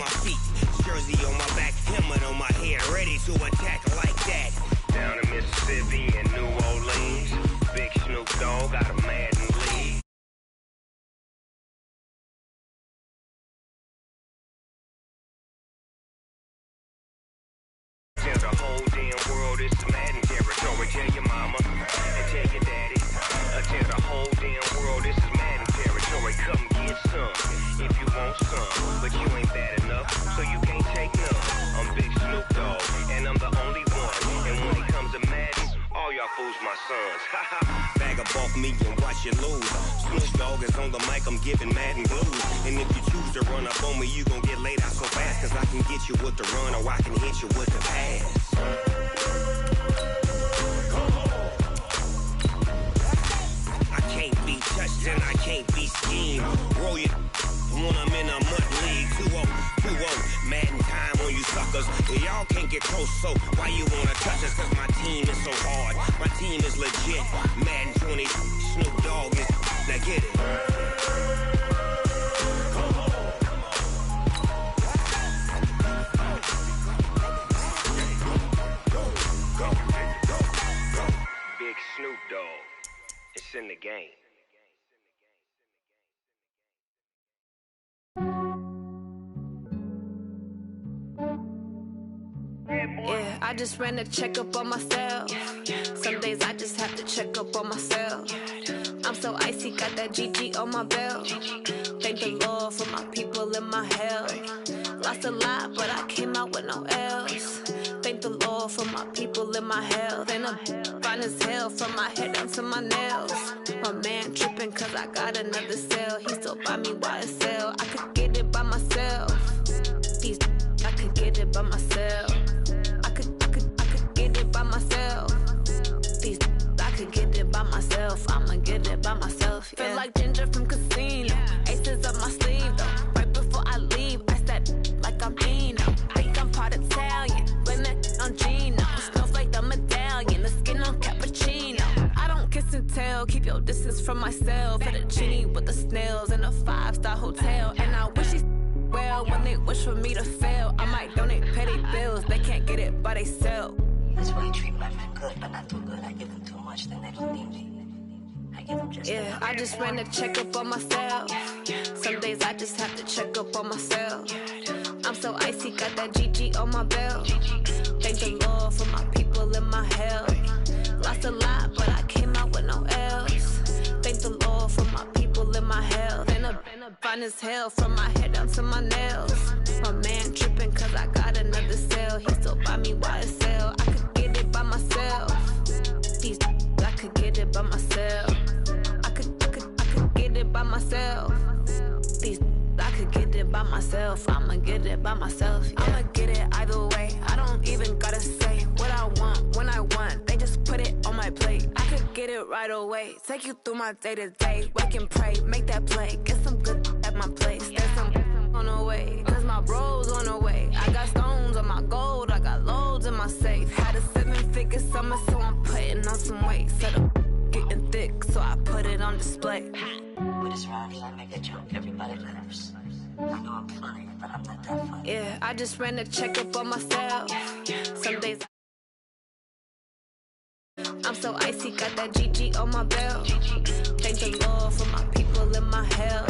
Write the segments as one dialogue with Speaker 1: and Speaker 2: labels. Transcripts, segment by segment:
Speaker 1: my feet, jersey on my back, helmet on my head, ready to attack like that. Down in Mississippi and New Orleans, Big Snoop Dogg got a Madden league. Tell the whole damn world it's Madden territory. Tell your mama and tell your daddy. Tell the whole damn world this is Madden territory. Come get some if you want some, but you ain't bad enough, so you can't take none. I'm Big Snoop Dogg, and I'm the only one. And when it comes to Madden, all y'all fools my sons. Bag up off me and watch you lose. Snoop Dogg is on the mic, I'm giving Madden blues. And if you choose to run up on me, you gon' get laid out so fast. Cause I can get you with the run, or I can hit you with the pass. I can't be touched and I can't be schemed. Roll you when I'm in a mud league. 2-0, Madden time on you suckers. Y'all can't get close, so why you wanna touch us? Cause my team is so hard, my team is legit. Madden 20, Snoop Dogg is, now get it. Big Snoop Dogg, it's in the game.
Speaker 2: Yeah, I just ran a checkup on myself. Some days I just have to check up on myself. I'm so icy, got that GG on my belt. Thank the Lord for my people in my hell. Lost a lot, but I came out with no L's. Thank the Lord for my people in my health. And I'm fine as hell from my head down to my nails. My man tripping cause I got another cell. He still buy me YSL. I could get it by myself. These I could get it by myself. I could get it by myself. These I could get it by myself. I'ma get it by myself. Yeah. Feel like Ginger from Casino. Aces up my sleeve though. Right before I leave, I step like I'm Dino. Think I'm part Italian. Blame that on Gino. Smells like the medallion. The skin on cappuccino. I don't kiss and tell. Keep your distance from myself. For the genie with the snails in a 5-star hotel. And I wish he's well when they wish for me to fail. I might donate petty bills. They can't get it by they sell.
Speaker 3: That's why you treat my men good, but not too good. I give them too much, then they don't need me. I give them just
Speaker 2: yeah, I just ran a checkup on myself. Some days I just have to check up on myself. I'm so icy, got that GG on my belt. Thank the Lord for my people in my hell. Lost a lot, but I came out with no L's. Thank the Lord for my people in my health. And I'm fine as hell from my head down to my nails. My man tripping cause I got another cell. He still buy me YSL. I could get it by myself. These I could get it by myself. I could get it by myself. These I could get it by myself. I'ma get it by myself. Yeah. I'ma get it either way. I don't even gotta say what I want when I want. They just put it on my plate. I could get it right away. Take you through my day to day. Wake and pray, make that play. Get some good at my place. There's some on the way. Cause my bro's on the way. I got stones on my gold. I got loads in my safe. Had a 7-figure summer, so I'm putting on some weight. Set up getting thick, so I put it on display.
Speaker 3: With this round here, I make a joke, everybody laughs. I know I'm funny, but I'm not that funny.
Speaker 2: Yeah, I just ran a checkup on myself. Some days I'm so icy, got that GG on my belt. Thank the Lord for my people in my hell.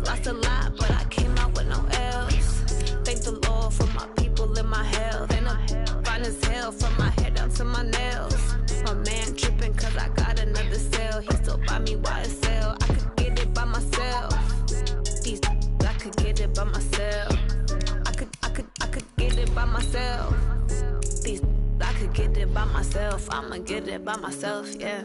Speaker 2: Lost a lot, but I came out with no L's. Thank the Lord for my people in my health. And I'm fine as hell from my head down to my nails. My man tripping cause I got another cell. He still buy me YSL. I could get it by myself. These I could get it by myself. I could get it by myself. These I could get it by myself. I'ma get it by myself, yeah.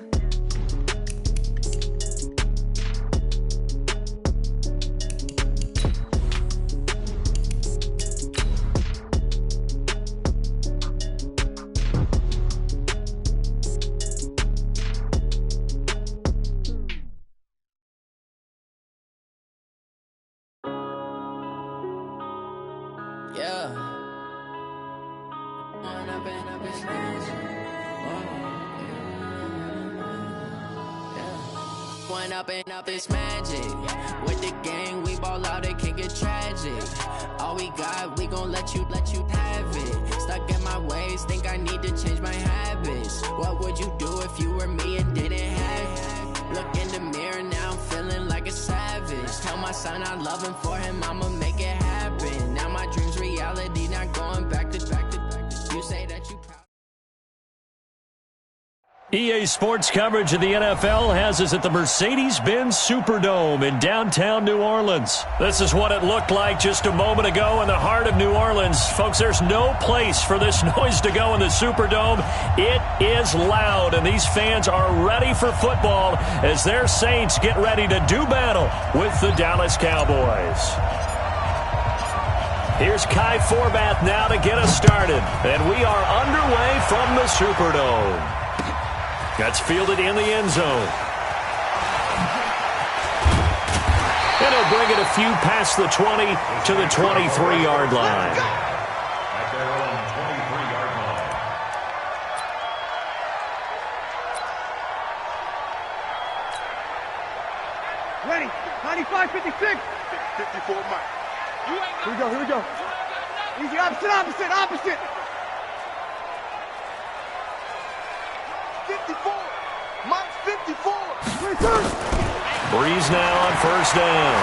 Speaker 4: one up and up, it's magic. With the gang, we ball out, it can get tragic. All we got, we gon' let you have it. Stuck in my ways, think I need to change my habits. What would you do if you were me and didn't have it? Look in the mirror, now I'm feeling like a savage. Tell my son I love him, for him I'ma make it happen. Now my dream's reality, not going back to. You say that you proud.
Speaker 5: EA Sports coverage of the NFL has us at the Mercedes-Benz Superdome in downtown New Orleans. This is what it looked like just a moment ago in the heart of New Orleans. Folks, there's no place for this noise to go in the Superdome. It is loud, and these fans are ready for football as their Saints get ready to do battle with the Dallas Cowboys. Here's Kai Forbath now to get us started, and we are underway from the Superdome. That's fielded in the end zone. And he'll bring it a few past the 20 to the 23-yard line.
Speaker 6: At their own 23-yard line.
Speaker 7: Ready. 95, 56.
Speaker 8: 54, Mike.
Speaker 7: Here we go. Easy, opposite.
Speaker 8: 54. Mike's 54.
Speaker 5: Breeze now on first down.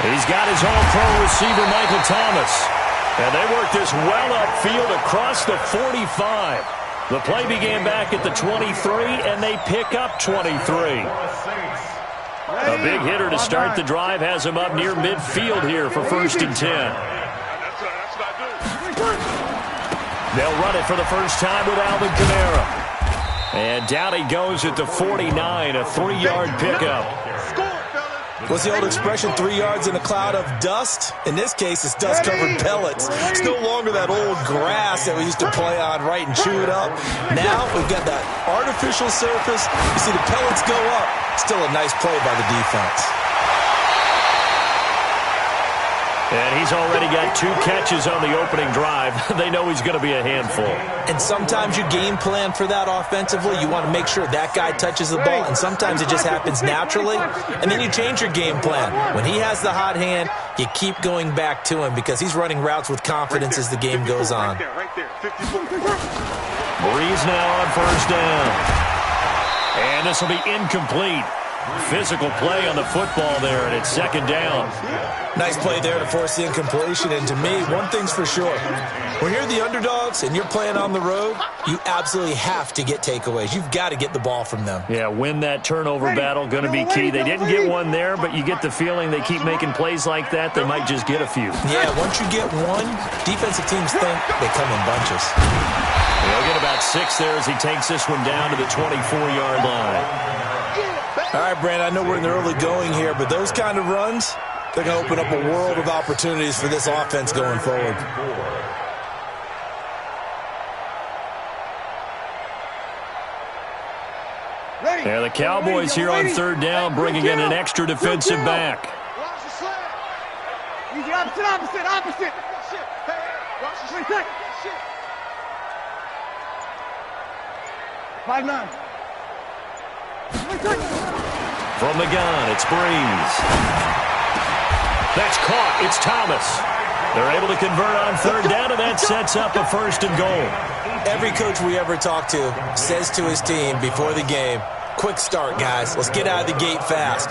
Speaker 5: He's got his all-pro receiver, Michael Thomas. And they work this well upfield across the 45. The play began back at the 23, and they pick up 23. A big hitter to start the drive has him up near midfield here for first and 10.
Speaker 8: That's what I do.
Speaker 5: They'll run it for the first time with Alvin Kamara. And down he goes at the 49, a 3-yard pickup.
Speaker 9: What's the old expression, 3 yards in a cloud of dust? In this case, it's dust-covered pellets. It's no longer that old grass that we used to play on, right, and chew it up. Now we've got that artificial surface. You see the pellets go up. Still a nice play by the defense.
Speaker 5: And he's already got 2 catches on the opening drive. They know he's going to be a handful.
Speaker 9: And sometimes you game plan for that offensively. You want to make sure that guy touches the ball, and sometimes it just happens naturally. And then you change your game plan. When he has the hot hand, you keep going back to him because he's running routes with confidence as the game goes on.
Speaker 8: Right there, 54.
Speaker 5: Breeze now on first down. And this will be incomplete. Physical play on the football there, and it's second down.
Speaker 9: Nice play there to force the incompletion. And to me, one thing's for sure. When you're the underdogs and you're playing on the road, you absolutely have to get takeaways. You've got to get the ball from them.
Speaker 5: Yeah, win that turnover battle, going to be key. They didn't get one there, but you get the feeling they keep making plays like that, they might just get a few.
Speaker 9: Yeah, once you get one, defensive teams think they come in bunches.
Speaker 5: He'll get about 6 there as he takes this one down to the 24-yard line.
Speaker 9: All right, Brand, I know we're in the early going here, but those kind of runs, they're going to open up a world of opportunities for this offense going forward.
Speaker 5: Yeah, the Cowboys here on third down, bringing in an extra defensive back.
Speaker 7: Easy, opposite. 5-9.
Speaker 5: From the gun, it's Breeze. That's caught. It's Thomas. They're able to convert on third down, and that sets up a first and goal.
Speaker 9: Every coach we ever talk to says to his team before the game, quick start, guys. Let's get out of the gate fast.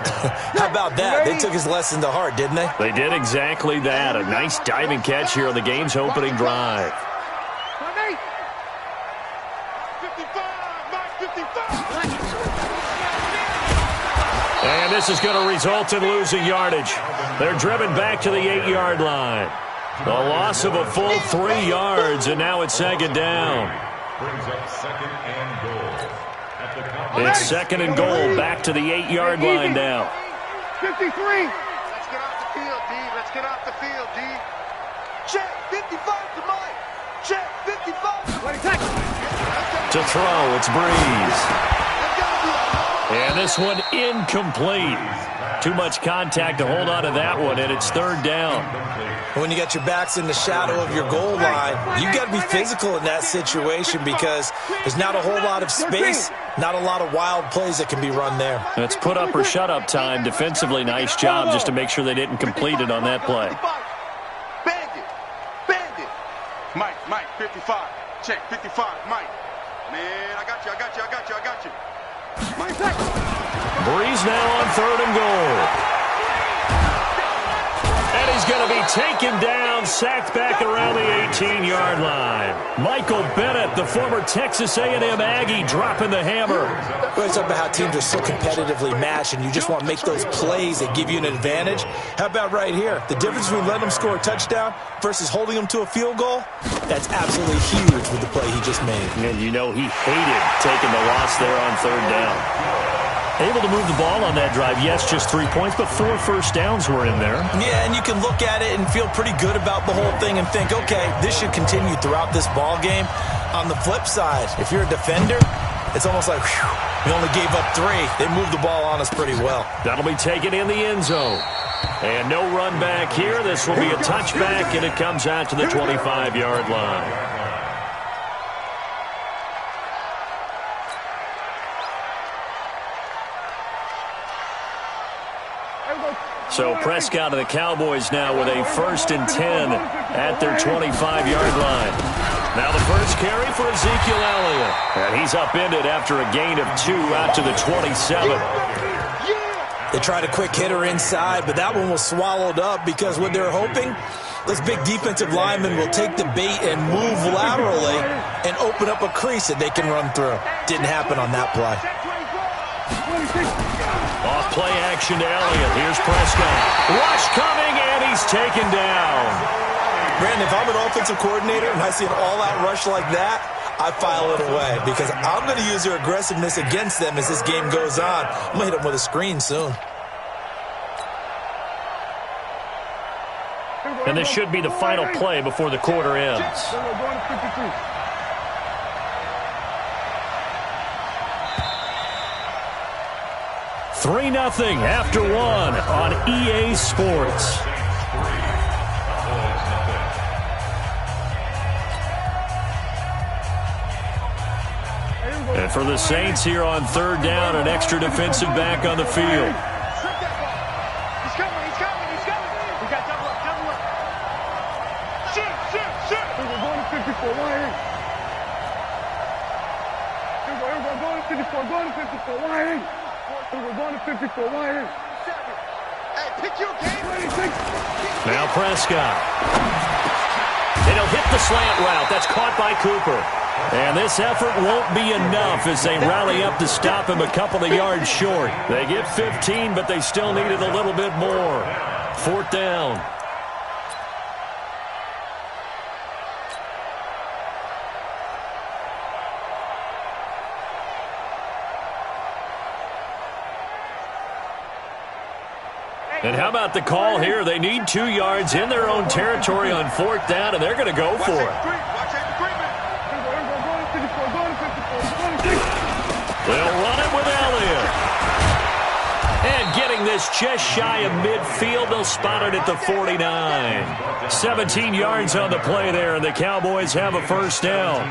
Speaker 9: How about that? They took his lesson to heart, didn't they?
Speaker 5: They did exactly that. A nice diving catch here on the game's opening drive.
Speaker 8: 55.
Speaker 5: And this is going to result in losing yardage. They're driven back to the 8-yard line. A loss of a full 3 yards, and now it's second down.
Speaker 6: Brings up second and goal.
Speaker 5: It's second and goal, back to the 8-yard line now.
Speaker 7: 53.
Speaker 8: Let's get off the field, D. Let's get off the field, D. Check 55 to Mike. Check 55.
Speaker 5: To throw, it's Breeze. And this one incomplete. Too much contact to hold on to that one, and it's third down.
Speaker 9: When you got your backs in the shadow of your goal line, you've got to be physical in that situation because there's not a whole lot of space, not a lot of wild plays that can be run there.
Speaker 5: It's put up or shut up time. Defensively, nice job just to make sure they didn't complete it on that play.
Speaker 8: Bandit. Mike, 55. Check, 55, Mike. Man, I got you.
Speaker 5: Breeze now on third and goal. And he's going to be taken down, sacked back around the 18-yard line. Michael Bennett, the former Texas A&M Aggie, dropping the hammer.
Speaker 9: Well, it's about how teams are so competitively matched, and you just want to make those plays that give you an advantage. How about right here? The difference between letting them score a touchdown versus holding them to a field goal, that's absolutely huge with the play he just made.
Speaker 5: And you know he hated taking the loss there on third down. Able to move the ball on that drive. Yes, just 3 points, but 4 first downs were in there.
Speaker 9: Yeah, and you can look at it and feel pretty good about the whole thing and think, okay, this should continue throughout this ball game. On the flip side, if you're a defender, it's almost like, whew, we only gave up 3. They moved the ball on us pretty well.
Speaker 5: That'll be taken in the end zone. And no run back here. This will be a touchback, and it comes out to the 25-yard line. So Prescott and the Cowboys now with a 1st and 10 at their 25-yard line. Now the first carry for Ezekiel Elliott. And he's upended after a gain of 2 out to the 27.
Speaker 9: They tried a quick hitter inside, but that one was swallowed up because what they're hoping, those big defensive linemen will take the bait and move laterally and open up a crease that they can run through. Didn't happen on that play.
Speaker 5: Off play action to Elliott. Here's Prescott. Rush coming, and he's taken down.
Speaker 9: Brandon, if I'm an offensive coordinator and I see an all-out rush like that, I file it away because I'm going to use their aggressiveness against them as this game goes on. I'm going to hit them with a screen soon.
Speaker 5: And this should be the final play before the quarter ends. 3-0 after 1 on EA Sports. And for the Saints here on third down, an extra defensive back on the field.
Speaker 7: He's coming. We got double up. Shoot. We're going to 54, wide in. We're going to 54, wide in. We're going to 54, wide in.
Speaker 8: Hey, pick your game.
Speaker 5: Now Prescott. And he'll hit the slant route. That's caught by Cooper. And this effort won't be enough as they rally up to stop him a couple of yards short. They get 15, but they still needed a little bit more. 4th down. And how about the call here? They need 2 yards in their own territory on 4th down, and they're going to go for it. They'll run it with Elliott. And getting this just shy of midfield, they'll spot it at the 49. 17 yards on the play there, and the Cowboys have a 1st down.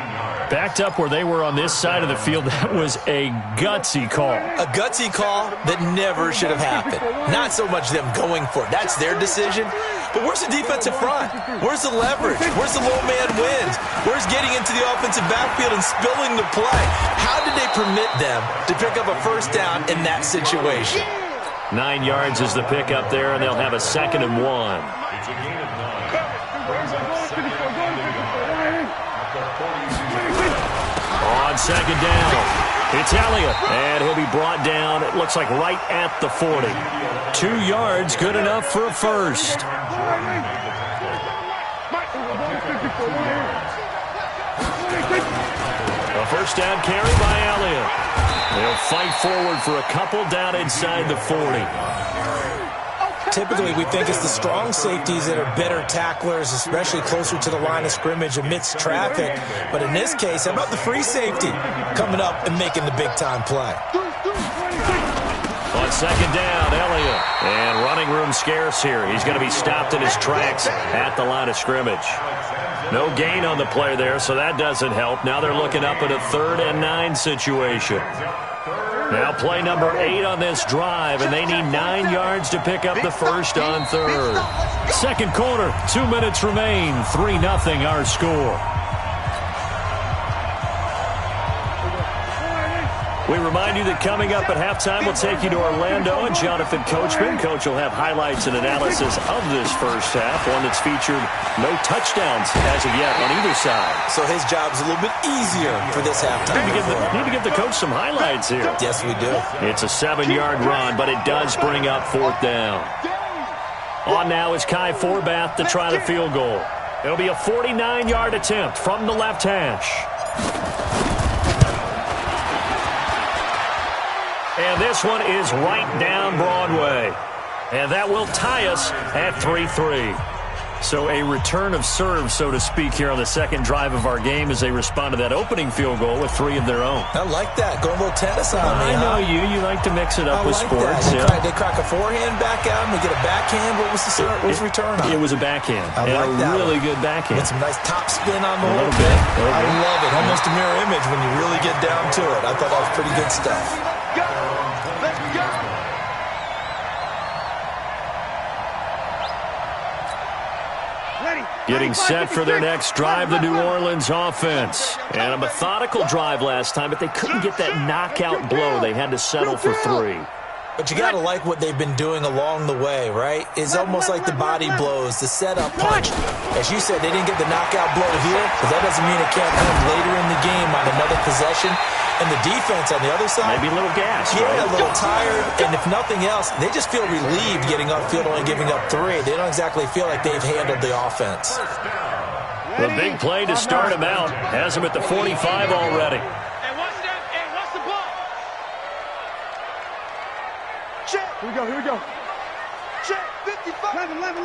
Speaker 5: Backed up where they were on this side of the field, that was a gutsy call.
Speaker 9: A gutsy call that never should have happened. Not so much them going for it. That's their decision. But where's the defensive front? Where's the leverage? Where's the low man wins? Where's getting into the offensive backfield and spilling the play? How did they permit them to pick up a 1st down in that situation?
Speaker 5: 9 yards is the pickup there, and they'll have a 2nd and 1.
Speaker 6: It's a gain of 9. Brings up 2nd and 1
Speaker 5: On 2nd down, it's Elliott, and he'll be brought down, it looks like right at the 40. 2 yards, good enough for a 1st. A 1st down carry by Elliott. They'll fight forward for a couple down inside the 40.
Speaker 9: Typically, we think it's the strong safeties that are better tacklers, especially closer to the line of scrimmage amidst traffic. But in this case, how about the free safety coming up and making the big-time play?
Speaker 5: On On second down, Elliott. And running room scarce here. He's going to be stopped in his tracks at the line of scrimmage. No gain on the play there, so that doesn't help. Now they're looking up at a 3rd and 9 situation. Now play number 8 on this drive, and they need 9 yards to pick up the first on 3rd. Second quarter, 2 minutes remain. 3-0 our score. We remind you that coming up at halftime, we'll take you to Orlando and Jonathan Coachman. Coach will have highlights and analysis of this first half, one that's featured no touchdowns as of yet on either side.
Speaker 9: So his job's a little bit easier for this halftime.
Speaker 5: Need to give the coach some highlights here.
Speaker 9: Yes, we do.
Speaker 5: It's a 7-yard run, but it does bring up 4th down. On now is Kai Forbath to try the field goal. It'll be a 49-yard attempt from the left hash. And this one is right down Broadway. And that will tie us at 3-3. So a return of serve, so to speak, here on the second drive of our game as they respond to that opening field goal with 3 of their own.
Speaker 9: I like that. Going a little tennis on me,
Speaker 5: I know you. You like to mix it up with
Speaker 9: like
Speaker 5: sports.
Speaker 9: That. They crack a forehand back out and we get a backhand. What was the return on?
Speaker 5: It was a backhand.
Speaker 9: I like that.
Speaker 5: Really good backhand.
Speaker 9: With some nice top spin on the whole thing. I love it. Almost a mirror image when you really get down to it. I thought that was pretty good stuff.
Speaker 5: Getting set for their next drive, the New Orleans offense. And a methodical drive last time, but they couldn't get that knockout blow. They had to settle for 3.
Speaker 9: But you got to like what they've been doing along the way, right? It's almost like the body blows, the setup punch. As you said, they didn't get the knockout blow here, but that doesn't mean it can't come later in the game on another possession. And the defense on the other side,
Speaker 5: maybe a little gassed,
Speaker 9: yeah,
Speaker 5: right?
Speaker 9: A little tired. And if nothing else, they just feel relieved getting upfield, only giving up 3. They don't exactly feel like they've handled the offense.
Speaker 5: The big play to start him out has him at the 45 already.
Speaker 8: And what's the ball? Check.
Speaker 7: Here we go.
Speaker 8: Check. 55.
Speaker 7: 11.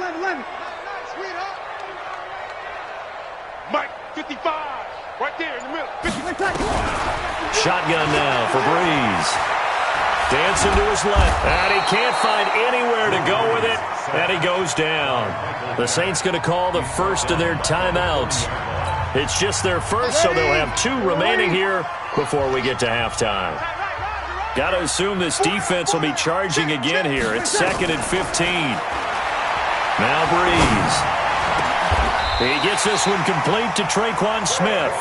Speaker 8: Sweetheart. Mike, 55. Right there in the middle. 55.
Speaker 5: Shotgun now for Breeze. Dancing to his left. And he can't find anywhere to go with it. And he goes down. The Saints going to call the first of their timeouts. It's just their first, so they'll have 2 remaining here before we get to halftime. Got to assume this defense will be charging again here. It's 2nd and 15. Now Breeze. He gets this one complete to Traquan Smith.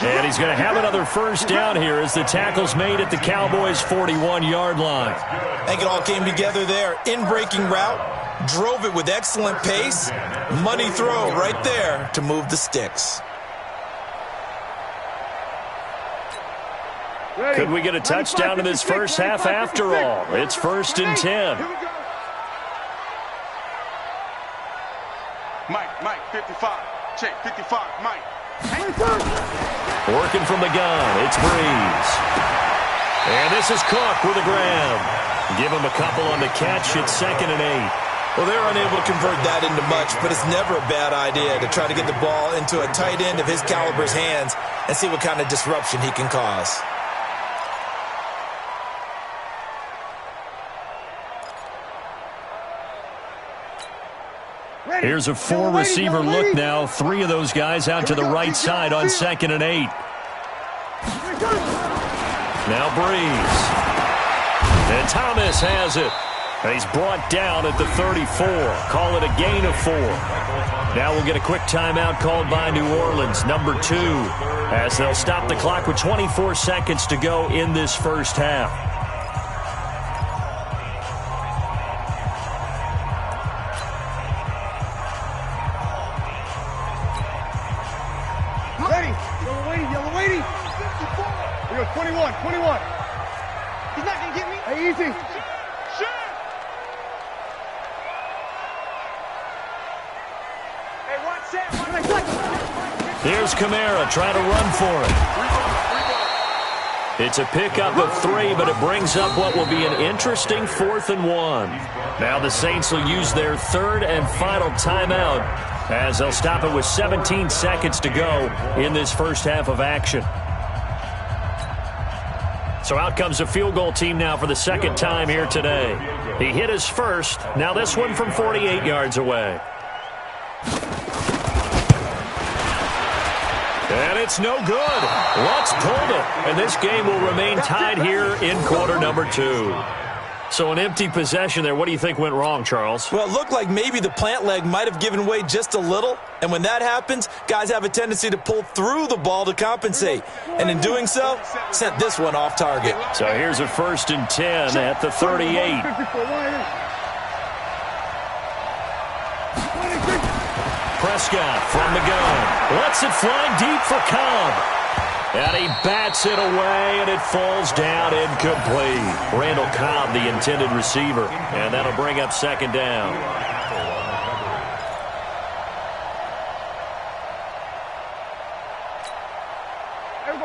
Speaker 5: And he's going to have another first down here as the tackle's made at the Cowboys' 41-yard line.
Speaker 9: I think it all came together there. In-breaking route, drove it with excellent pace. Money throw right there to move the sticks.
Speaker 5: Could we get a touchdown in this first half after all? It's 1st and 10.
Speaker 8: Mike, 55. Check, 55, Mike.
Speaker 5: Working from the gun, it's Breeze. And this is Cook with a grab. Give him a couple on the catch. It's 2nd and 8.
Speaker 9: Well, they're unable to convert that into much, but it's never a bad idea to try to get the ball into a tight end of his caliber's hands and see what kind of disruption he can cause.
Speaker 5: Here's a 4-receiver look now. 3 of those guys out to the right side on 2nd and 8. Now Breeze. And Thomas has it. And he's brought down at the 34. Call it a gain of 4. Now we'll get a quick timeout called by New Orleans, number 2, as they'll stop the clock with 24 seconds to go in this first half.
Speaker 7: Yellow waiting. We go 21.
Speaker 8: He's not going to get me.
Speaker 7: Hey, easy.
Speaker 8: Sure. Hey, watch that.
Speaker 5: Here's Kamara trying to run for it. It's a pickup of 3, but it brings up what will be an interesting 4th and 1. Now the Saints will use their 3rd and final timeout as they'll stop it with 17 seconds to go in this first half of action. So out comes a field goal team now for the second time here today. He hit his first. Now this one from 48 yards away. And it's no good. Lutz pulled it. And this game will remain tied here in quarter number 2. So an empty possession there. What do you think went wrong, Charles?
Speaker 9: Well, it looked like maybe the plant leg might have given way just a little. And when that happens, guys have a tendency to pull through the ball to compensate. And in doing so, sent this one off target.
Speaker 5: So here's a 1st and 10 at the 38. Prescott from the gun. Lets it fly deep for Cobb. And he bats it away, and it falls down incomplete. Randall Cobb, the intended receiver. And that'll bring up 2nd down.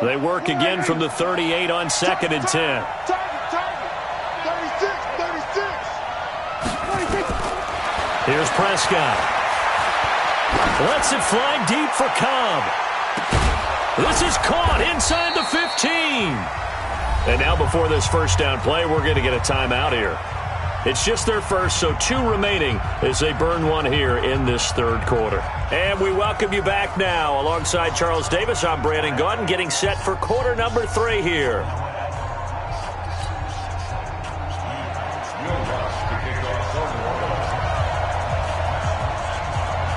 Speaker 5: They work again from the 38 on 2nd and 10.
Speaker 8: 36.
Speaker 5: Here's Prescott. Lets it fly deep for Cobb. This is caught inside the 15. And now before this first down play, we're going to get a timeout here. It's just their first, so 2 remaining as they burn one here in this 3rd quarter. And we welcome you back now. Alongside Charles Davis, I'm Brandon Gaudin, getting set for quarter number 3 here.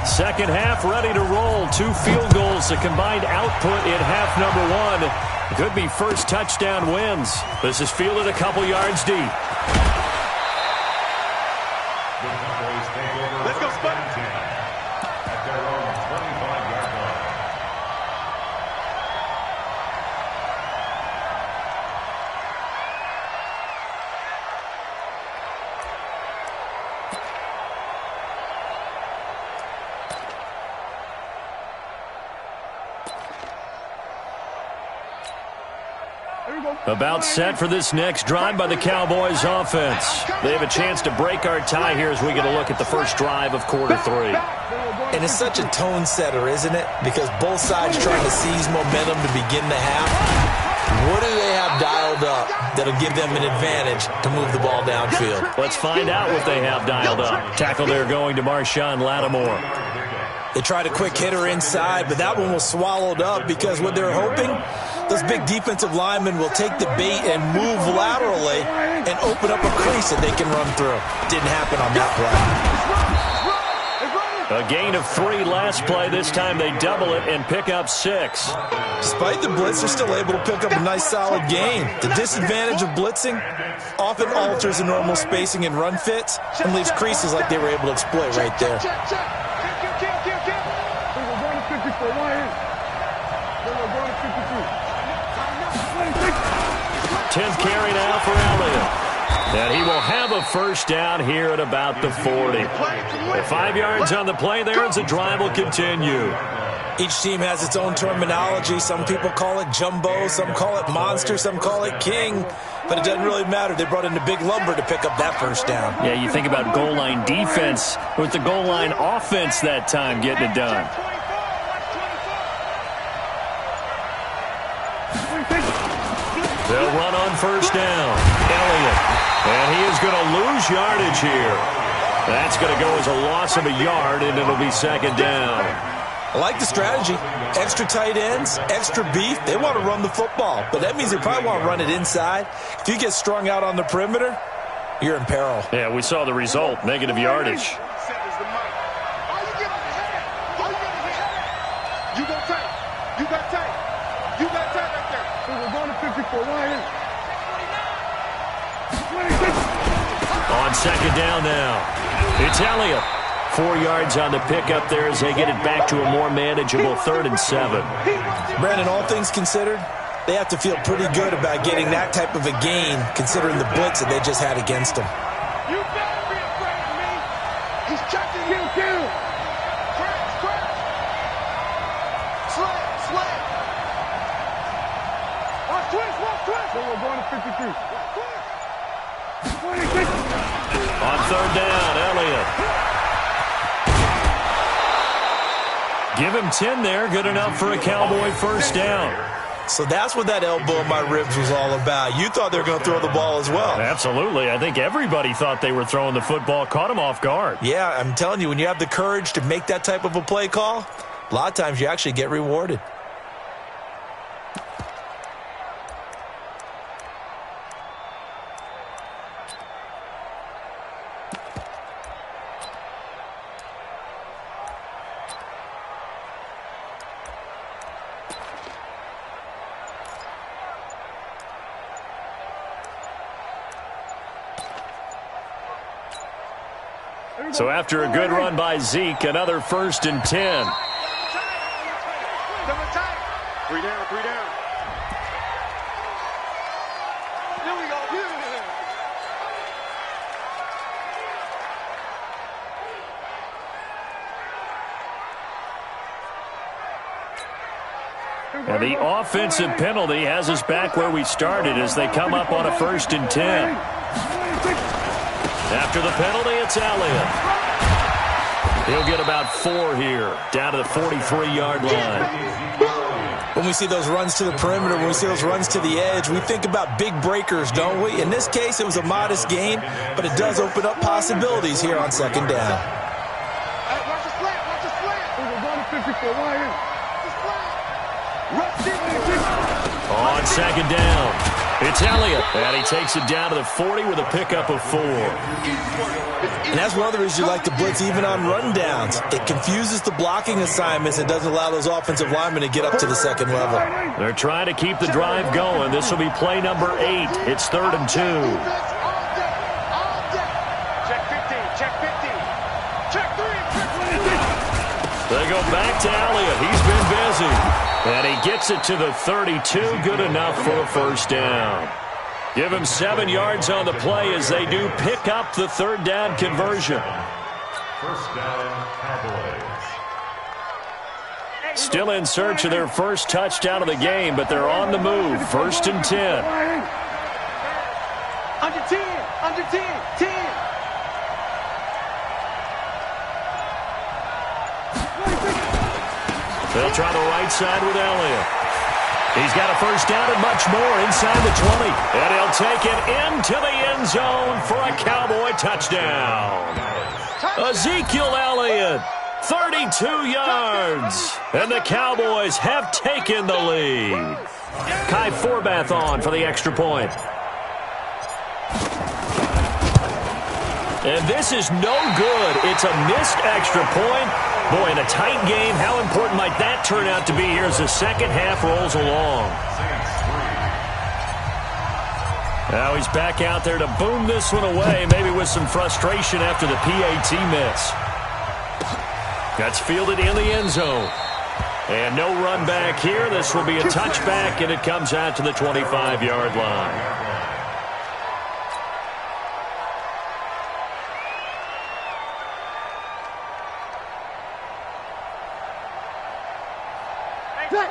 Speaker 5: Second half ready to roll. 2 field goals, the combined output in half number 1. Could be first touchdown wins. This is fielded a couple yards deep.
Speaker 8: Let's go, Spud.
Speaker 6: At their own 25-yard line.
Speaker 5: About set for this next drive by the Cowboys offense. They have a chance to break our tie here as we get a look at the first drive of quarter 3.
Speaker 9: And it's such a tone setter, isn't it? Because both sides trying to seize momentum to begin the half. What do they have dialed up that'll give them an advantage to move the ball downfield?
Speaker 5: Let's find out what they have dialed up. Tackle there going to Marshawn Lattimore.
Speaker 9: They tried a quick hitter inside, but that one was swallowed up because what they're hoping, those big defensive linemen will take the bait and move laterally and open up a crease that they can run through. Didn't happen on that play.
Speaker 5: A gain of 3 last play. This time they double it and pick up 6.
Speaker 9: Despite the blitz, they're still able to pick up a nice solid gain. The disadvantage of blitzing often alters the normal spacing and run fits and leaves creases like they were able to exploit right there.
Speaker 5: 10th carry now for Elliott. And he will have a first down here at about the 40. With 5 yards on the play there as the drive will continue.
Speaker 9: Each team has its own terminology. Some people call it jumbo, some call it monster, some call it king. But it doesn't really matter. They brought in the big lumber to pick up that first down.
Speaker 5: Yeah, you think about goal line defense with the goal line offense that time getting it done. They'll run on first down. Elliott. And he is going to lose yardage here. That's going to go as a loss of a yard, and it'll be 2nd down.
Speaker 9: I like the strategy. Extra tight ends, extra beef. They want to run the football, but that means they probably want to run it inside. If you get strung out on the perimeter, you're in peril.
Speaker 5: Yeah, we saw the result, negative yardage. On 2nd down now, it's Elliott. 4 yards on the pickup there as they get it back to a more manageable 3rd and 7.
Speaker 9: Brandon, all things considered, they have to feel pretty good about getting that type of a gain considering the blitz that they just had against them.
Speaker 8: You better be afraid of me. He's checking you. Crash. Slam. Watch twist. So we're going to 53.
Speaker 5: On 3rd down, Elliott. Give him 10 there. Good enough for a Cowboy first down.
Speaker 9: So that's what that elbow in my ribs was all about. You thought they were going to throw the ball as well.
Speaker 5: Absolutely. I think everybody thought they were throwing the football, caught him off guard.
Speaker 9: Yeah, I'm telling you, when you have the courage to make that type of a play call, a lot of times you actually get rewarded.
Speaker 5: So after a good run by Zeke, another 1st and 10.
Speaker 8: Three down, 3 down. Here we go.
Speaker 5: And the offensive penalty has us back where we started as they come up on a 1st and 10. After the penalty, it's Elliott. He'll get about 4 here, down to the 43-yard line.
Speaker 9: When we see those runs to the perimeter, when we see those runs to the edge, we think about big breakers, don't we? In this case, it was a modest gain, but it does open up possibilities here on 2nd down.
Speaker 8: Hey, watch the slant, watch the slant.
Speaker 7: We're going to 54. Why in?
Speaker 5: On 2nd down, it's Elliott, and he takes it down to the 40 with a pickup of 4.
Speaker 9: And that's one of the reasons you like to blitz even on rundowns. It confuses the blocking assignments and doesn't allow those offensive linemen to get up to the 2nd level.
Speaker 5: They're trying to keep the drive going. This will be play number 8. It's 3rd and 2.
Speaker 8: Check 15, check 15. Check 3, check 3.
Speaker 5: They go back to Elliott. He's been busy. And he gets it to the 32. Good enough for a 1st down. Give him 7 yards on the play as they do pick up the 3rd down conversion.
Speaker 6: 1st down, Cowboys.
Speaker 5: Still in search of their first touchdown of the game, but they're on the move. 1st and 10.
Speaker 8: Under 10, under 10, 10.
Speaker 5: They'll try the right side with Elliott. He's got a 1st down and much more inside the 20. And he'll take it into the end zone for a Cowboy touchdown. Ezekiel Elliott, 32 yards. And the Cowboys have taken the lead. Kai Forbath on for the extra point. And this is no good. It's a missed extra point. Boy, in a tight game, how important might that turn out to be here as the 2nd half rolls along? Now he's back out there to boom this one away, maybe with some frustration after the PAT miss. That's fielded in the end zone. And no run back here. This will be a touchback, and it comes out to the 25-yard line.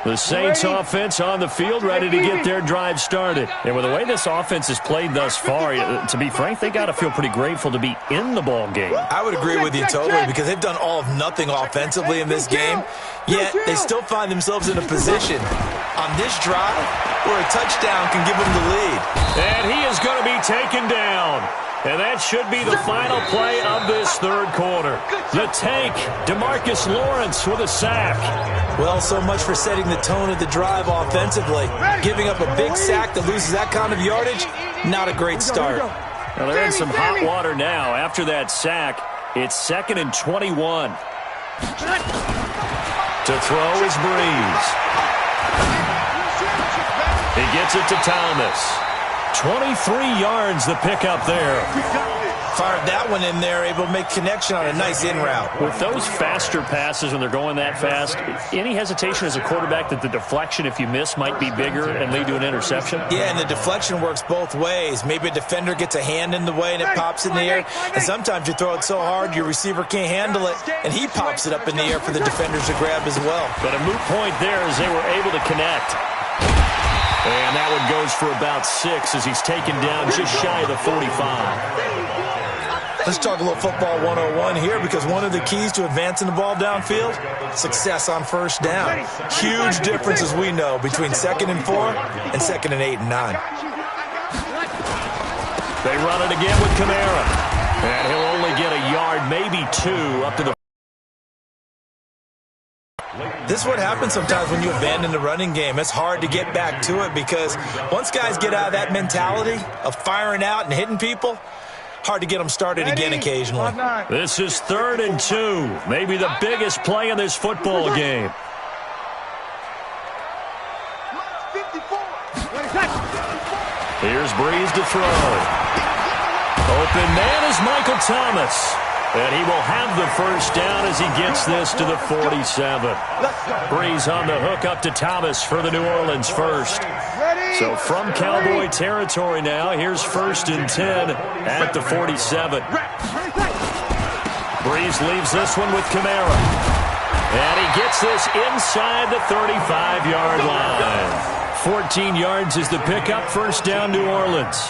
Speaker 5: The Saints offense on the field, ready to get their drive started. And with the way this offense has played thus far, to be frank, they got to feel pretty grateful to be in the ball game.
Speaker 9: I would agree with you totally because they've done all of nothing offensively in this game, yet they still find themselves in a position on this drive where a touchdown can give them the lead.
Speaker 5: And he is going to be taken down. And that should be the final play of this 3rd quarter. The tank, DeMarcus Lawrence with a sack.
Speaker 9: Well, so much for setting the tone of the drive offensively. Giving up a big sack that loses that kind of yardage, not a great start.
Speaker 5: Well, they're in some hot water now. After that sack, it's 2nd and 21. To throw is Breeze. He gets it to Thomas. 23 yards the pickup there.
Speaker 9: Fired that one in there, able to make connection on a nice in route.
Speaker 5: With those faster passes when they're going that fast, any hesitation as a quarterback that the deflection, if you miss, might be bigger and lead to an interception?
Speaker 9: Yeah, and the deflection works both ways. Maybe a defender gets a hand in the way and it pops in the air. And sometimes you throw it so hard your receiver can't handle it, and he pops it up in the air for the defenders to grab as well.
Speaker 5: But a moot point there as they were able to connect. And that one goes for about 6 as he's taken down just shy of the 45.
Speaker 9: Let's talk a little football 101 here, because one of the keys to advancing the ball downfield, success on first down. Huge difference, as we know, between 2nd and 4 and 2nd and 8 and 9.
Speaker 5: They run it again with Kamara. And he'll only get a yard, maybe 2, up to the...
Speaker 9: This is what happens sometimes when you abandon the running game. It's hard to get back to it, because once guys get out of that mentality of firing out and hitting people, hard to get them started again occasionally.
Speaker 5: This is 3rd and 2. Maybe the biggest play in this football game. Here's Breeze to throw. Open man is Michael Thomas. And he will have the first down as he gets this to the 47. Breeze on the hook up to Thomas for the New Orleans first. So from Cowboy territory now, here's 1st and 10 at the 47. Breeze leaves this one with Kamara. And he gets this inside the 35-yard line. 14 yards is the pickup. First down, New Orleans.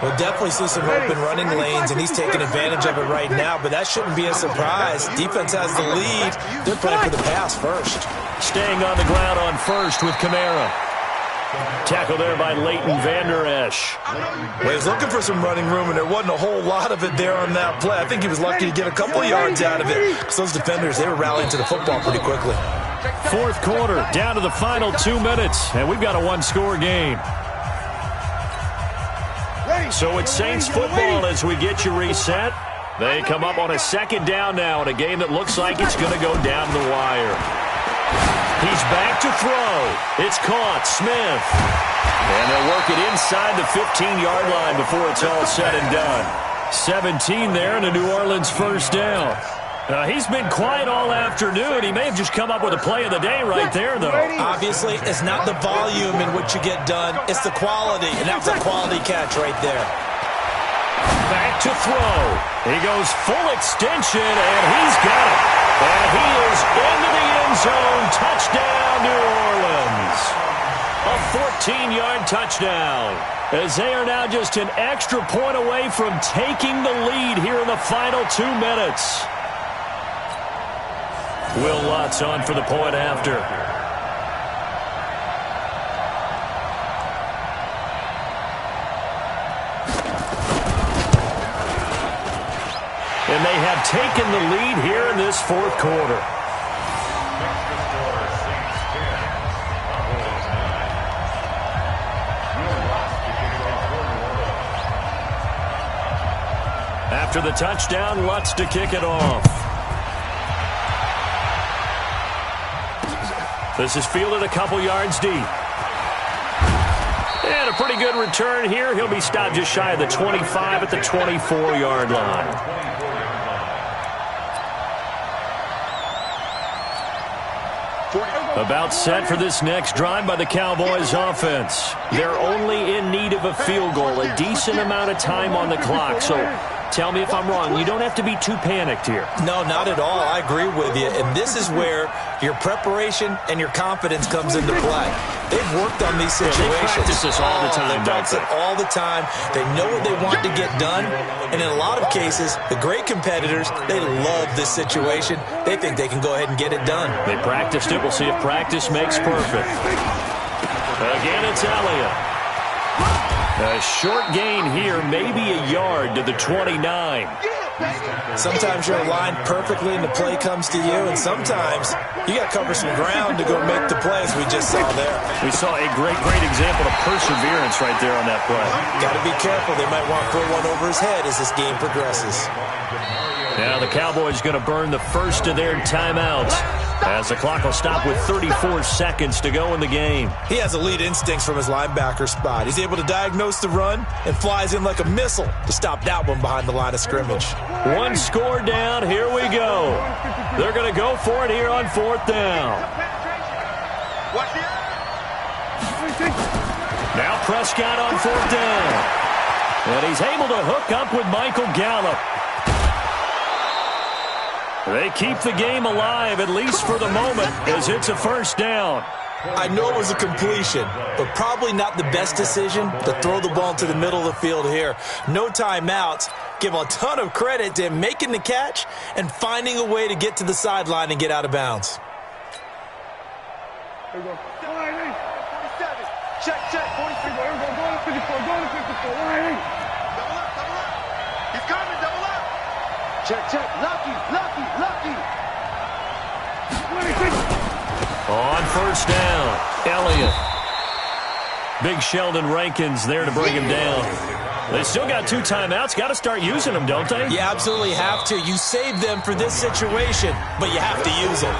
Speaker 9: We'll definitely see some open running lanes, and he's taking advantage of it right now, but that shouldn't be a surprise. Defense has the lead. They're playing for the pass first.
Speaker 5: Staying on the ground on first with Kamara. Tackle there by Leighton Vander Esch.
Speaker 9: Well, he was looking for some running room, and there wasn't a whole lot of it there on that play. I think he was lucky to get a couple yards out of it, because those defenders, they were rallying to the football pretty quickly.
Speaker 5: 4th quarter, down to the final 2 minutes, and we've got a one-score game. So it's Saints football as we get you reset. They come up on a 2nd down now in a game that looks like it's going to go down the wire. He's back to throw. It's caught. Smith. And they'll work it inside the 15-yard line before it's all said and done. 17 there and a New Orleans first down. He's been quiet all afternoon. He may have just come up with a play of the day right there, though.
Speaker 9: Obviously, it's not the volume in which you get done. It's the quality, and that's a quality catch right there.
Speaker 5: Back to throw. He goes full extension, and he's got it. And he is into the end zone. Touchdown, New Orleans. A 14-yard touchdown. As they are now just an extra point away from taking the lead here in the final 2 minutes. Will Lutz on for the point after. And they have taken the lead here in this 4th quarter. After the touchdown, Lutz to kick it off. This is fielded a couple yards deep. And a pretty good return here. He'll be stopped just shy of the 25 at the 24-yard line. About set for this next drive by the Cowboys offense. They're only in need of a field goal, a decent amount of time on the clock. So tell me if I'm wrong. You don't have to be too panicked here.
Speaker 9: No, not at all. I agree with you. And this is where your preparation and your confidence comes into play. They've worked on these situations.
Speaker 5: They practice this all the time.
Speaker 9: They practice it all the time. They know what they want to get done. And in a lot of cases, the great competitors, they love this situation. They think they can go ahead and get it done.
Speaker 5: They practiced it. We'll see if practice makes perfect. Again, it's Elliott. A short gain here, maybe a yard to the 29.
Speaker 9: Sometimes you're aligned perfectly and the play comes to you, and sometimes you got to cover some ground to go make the play, as we just saw there.
Speaker 5: We saw a great example of perseverance right there on that play.
Speaker 9: Got to be careful. They might want to put one over his head as this game progresses.
Speaker 5: Now the Cowboys going to burn the first of their timeouts as the clock will stop with 34 seconds to go in the game.
Speaker 9: He has elite instincts from his linebacker spot. He's able to diagnose the run and flies in like a missile to stop that one behind the line of scrimmage.
Speaker 5: One score down. Here we go. They're going to go for it here on 4th down. Now Prescott on 4th down. And he's able to hook up with Michael Gallup. They keep the game alive, at least for the moment, as it's a first down.
Speaker 9: I know it was a completion, but probably not the best decision to throw the ball into the middle of the field here. No timeouts. Give a ton of credit to him making the catch and finding a way to get to the sideline and get out of bounds.
Speaker 7: Here we go.
Speaker 8: 47. Check, 46.
Speaker 7: Here we go. Go to 54. Go to 54. Wide.
Speaker 8: Double up. He's coming, double up. Check. Lucky.
Speaker 7: 26.
Speaker 5: On first down, Elliott. Big Sheldon Rankins there to bring him down. They still got 2 timeouts. Got to start using them, don't they?
Speaker 9: You absolutely have to. You save them for this situation, but you have to use them.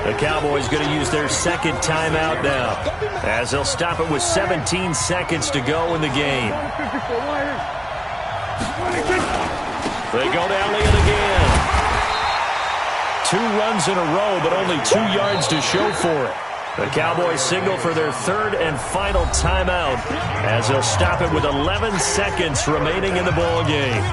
Speaker 5: The Cowboys going to use their second timeout now, as they'll stop it with 17 seconds to go in the game. They go to Elliott again. 2 runs in a row, but only 2 yards to show for it. The Cowboys signal for their third and final timeout, as they'll stop it with 11 seconds remaining in the ball game.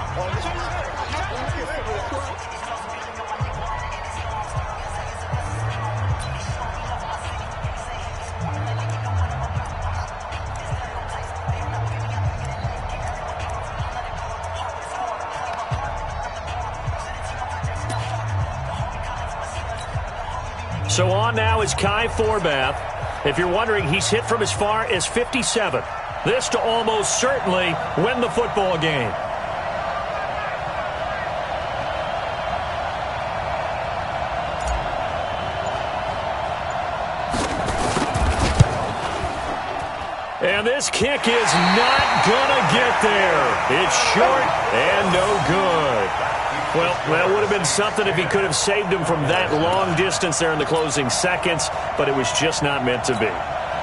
Speaker 5: So on now is Kai Forbath. If you're wondering, he's hit from as far as 57. This to almost certainly win the football game. And this kick is not gonna get there. It's short and no good. Well, that would have been something if he could have saved him from that long distance there in the closing seconds, but it was just not meant to be.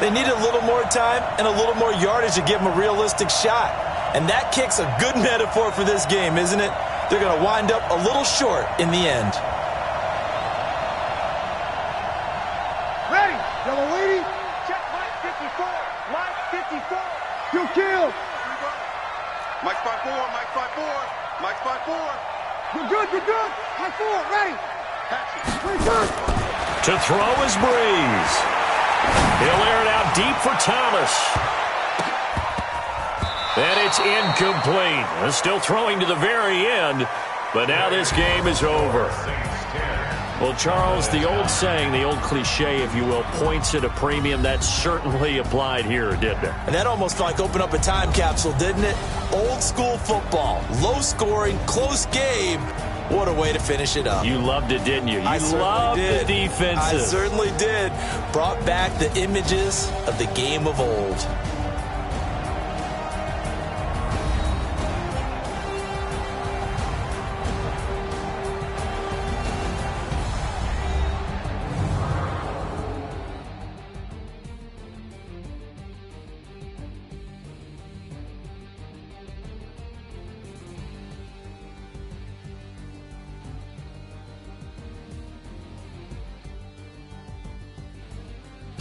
Speaker 9: They need a little more time and a little more yardage to give him a realistic shot. And that kick's a good metaphor for this game, isn't it? They're going to wind up a little short in the end.
Speaker 7: Ready, yellow lady.
Speaker 8: Check Mike 54. Mike 54.
Speaker 7: You kill.
Speaker 8: Mike's by 4. Mike's by 4.
Speaker 7: You're good. High 4, ready. Pretty good.
Speaker 5: To throw is Breeze. He'll air it out deep for Thomas. And it's incomplete. Still throwing to the very end, but now this game is over. Well, Charles, the old saying, the old cliche, if you will, points at a premium, that certainly applied here, didn't it?
Speaker 9: And that almost like opened up a time capsule, didn't it? Old school football, low scoring, close game. What a way to finish it up.
Speaker 5: You loved it, didn't you?
Speaker 9: I
Speaker 5: loved
Speaker 9: did.
Speaker 5: The defensive.
Speaker 9: I certainly did. Brought back the images of the game of old.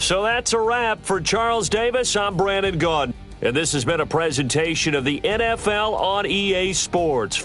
Speaker 5: So that's a wrap for Charles Davis. I'm Brandon Gaudin, and this has been a presentation of the NFL on EA Sports.